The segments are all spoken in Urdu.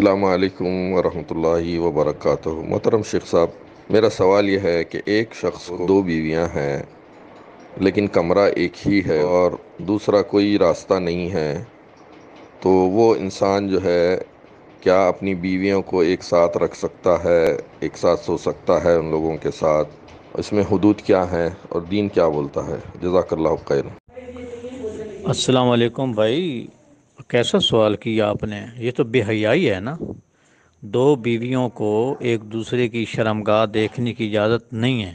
السلام علیکم ورحمۃ اللہ وبرکاتہ۔ محترم شیخ صاحب، میرا سوال یہ ہے کہ ایک شخص کو دو بیویاں ہیں لیکن کمرہ ایک ہی ہے اور دوسرا کوئی راستہ نہیں ہے، تو وہ انسان جو ہے کیا اپنی بیویوں کو ایک ساتھ رکھ سکتا ہے، ایک ساتھ سو سکتا ہے ان لوگوں کے ساتھ؟ اس میں حدود کیا ہیں اور دین کیا بولتا ہے؟ جزاک اللہ خیر۔ السلام علیکم بھائی، کیسا سوال کیا آپ نے؟ یہ تو بے حیائی ہے نا۔ دو بیویوں کو ایک دوسرے کی شرمگاہ دیکھنے کی اجازت نہیں ہے،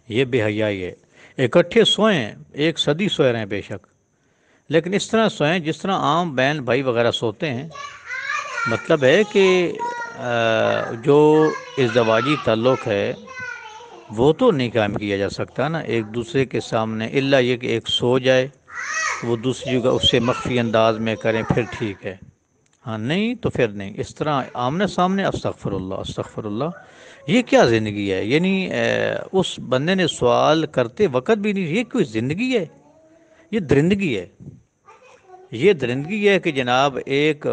یہ بے حیائی ہے۔ اکٹھے سوئیں، ایک صدی سوئے رہے ہیں بے شک، لیکن اس طرح سوئیں جس طرح عام بہن بھائی وغیرہ سوتے ہیں۔ مطلب ہے کہ جو ازدواجی تعلق ہے وہ تو نہیں قائم کیا جا سکتا نا ایک دوسرے کے سامنے، الا یہ کہ ایک سو جائے وہ دوسری جگہ اس سے مخفی انداز میں کریں پھر ٹھیک ہے، ہاں نہیں تو پھر نہیں۔ اس طرح آمنے سامنے استغفر اللہ استغفر اللہ، یہ کیا زندگی ہے؟ یعنی اس بندے نے سوال کرتے وقت بھی نہیں، یہ کوئی زندگی ہے؟ یہ درندگی ہے، یہ درندگی ہے کہ جناب ایک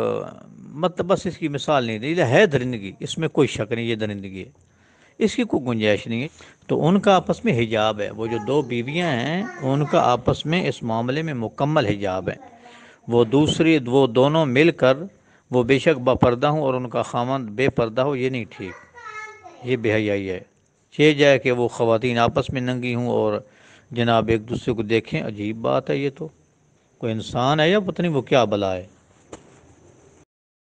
مطلب بس اس کی مثال نہیں دی ہے، درندگی، اس میں کوئی شک نہیں، یہ درندگی ہے، اس کی کوئی گنجائش نہیں ہے۔ تو ان کا آپس میں حجاب ہے، وہ جو دو بیویاں ہیں ان کا آپس میں اس معاملے میں مکمل حجاب ہے۔ وہ دونوں مل کر وہ بے شک با پردہ ہوں اور ان کا خاوند بے پردہ ہو، یہ نہیں ٹھیک، یہ بے حیائی ہے۔ یہ جائے کہ وہ خواتین آپس میں ننگی ہوں اور جناب ایک دوسرے کو دیکھیں، عجیب بات ہے۔ یہ تو کوئی انسان ہے یا پتہ نہیں وہ کیا بلا ہے؟